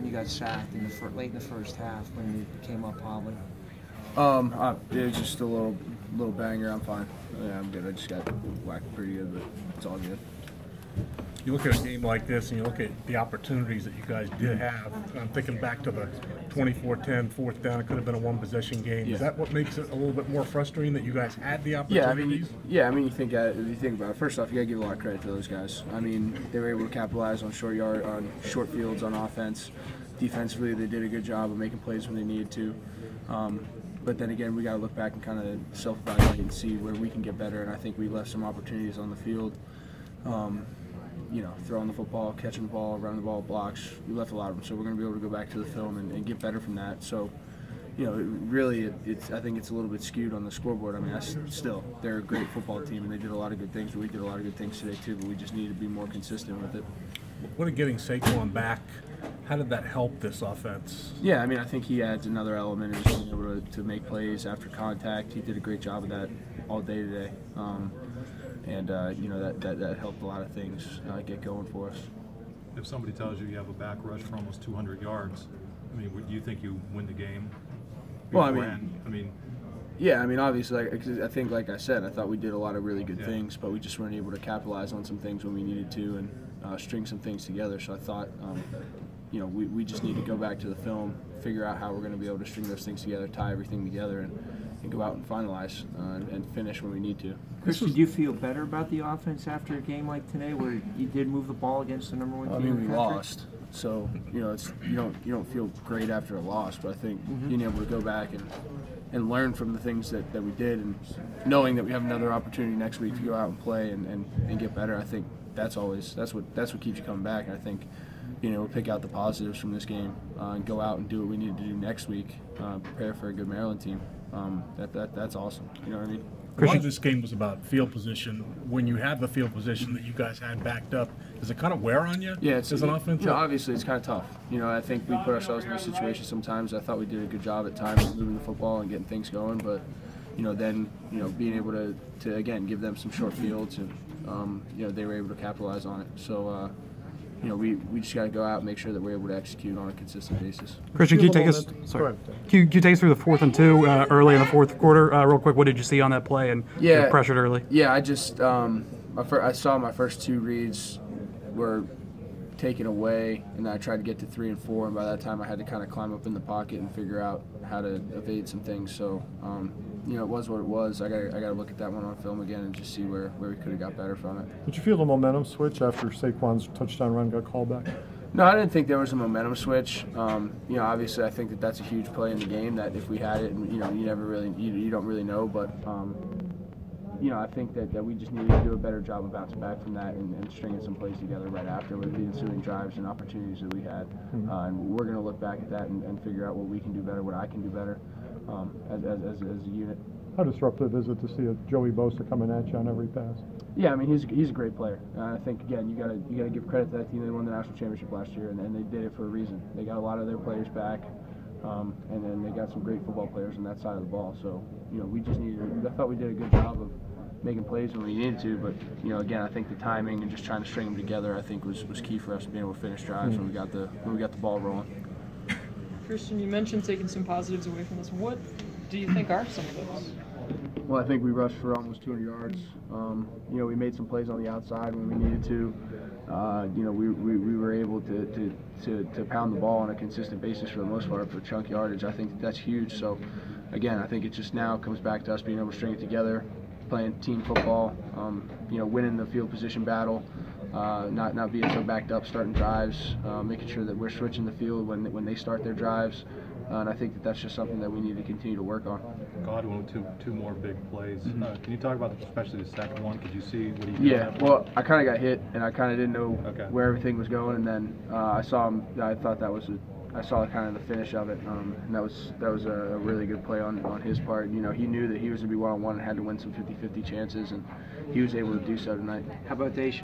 you got sacked in the late in the first half when you came up hobbling? It was just a little banger. I'm fine. Yeah, I'm good. I just got whacked pretty good, but it's all good. You look at a game like this and you look at the opportunities that you guys did have. I'm thinking back to the 24-10 fourth down. It could have been a one-possession game. Yeah. Is that what makes it a little bit more frustrating that you guys had the opportunities? I mean, you think about it. First off, you gotta give a lot of credit to those guys. I mean, they were able to capitalize on short fields on offense. Defensively, they did a good job of making plays when they needed to. But then again, we got to look back and kind of self-evaluate and see where we can get better. And I think we left some opportunities on the field. Throwing the football, catching the ball, running the ball, blocks. We left a lot of them. So we're going to be able to go back to the film and get better from that. So, I think it's a little bit skewed on the scoreboard. I mean, they're a great football team, and they did a lot of good things. But we did a lot of good things today too. But we just need to be more consistent with it. What did getting Saquon back? How did that help this offense? Yeah, I mean, I think he adds another element in being able to make plays after contact. He did a great job of that all day today, that helped a lot of things get going for us. If somebody tells you you have a back rush for almost 200 yards, I mean, do you think you win the game? Yeah, I mean, obviously, I think, like I said, I thought we did a lot of really good things, but we just weren't able to capitalize on some things when we needed to and string some things together. So I thought, we just need to go back to the film, figure out how we're going to be able to string those things together, tie everything together, and go out and finalize and finish when we need to. Christian, do you feel better about the offense after a game like today, where you did move the ball against the number one team? I mean, we lost, so you don't feel great after a loss. But I think being able to go back and learn from the things that we did, and knowing that we have another opportunity next week to go out and play and get better, I think that's what keeps you coming back. And I think being able to pick out the positives from this game and go out and do what we need to do next week, prepare for a good Maryland team. That's awesome. You know what I mean? A lot of this game was about field position. When you have the field position that you guys had backed up, does it kind of wear on you? Yeah, as an offense. Obviously it's kind of tough. I think we put ourselves in this situation sometimes. I thought we did a good job at times moving the football and getting things going, but then being able to again give them some short fields and they were able to capitalize on it. So. We just got to go out and make sure that we're able to execute on a consistent basis. Christian, can you take us? Sorry, can you take us through the 4th and 2 early in the fourth quarter, real quick? What did you see on that play and pressured early? Yeah, I just I saw my first 2 reads were taken away, and I tried to get to 3 and 4, and by that time I had to kind of climb up in the pocket and figure out how to evade some things. So it was what it was. I got to look at that one on film again and just see where we could have got better from it. Did you feel the momentum switch after Saquon's touchdown run got called back? No, I didn't think there was a momentum switch. Obviously I think that's a huge play in the game that if we had it, and you don't really know, but I think that we just needed to do a better job of bouncing back from that and stringing some plays together right after with the ensuing drives and opportunities that we had. And we're going to look back at that and figure out what we can do better, what I can do better as a unit. How disruptive is it to see a Joey Bosa coming at you on every pass? Yeah, I mean he's a great player. I think again you gotta give credit to that team. They won the national championship last year, and they did it for a reason. They got a lot of their players back, and then they got some great football players on that side of the ball. So we just I thought we did a good job of making plays when we needed to, but again, I think the timing and just trying to string them together, I think was key for us being able to finish drives when we got the ball rolling. Christian, you mentioned taking some positives away from this. What do you think are some of those? Well, I think we rushed for almost 200 yards. We made some plays on the outside when we needed to. We were able to pound the ball on a consistent basis for the most part for chunk yardage. I think that's huge. So, again, I think it just now comes back to us being able to string it together, playing team football, winning the field position battle, not being so backed up, starting drives, making sure that we're switching the field when they start their drives. And I think that's just something that we need to continue to work on. Godwin with two more big plays. Can you talk about especially the second one? Could you see what he did? Yeah, well, I kind of got hit, and I kind of didn't know where everything was going, and then I saw him. I thought I saw kind of the finish of it, and that was a really good play on his part. He knew that he was going to be one-on-one and had to win some 50-50 chances, and he was able to do so tonight. How about Daisha?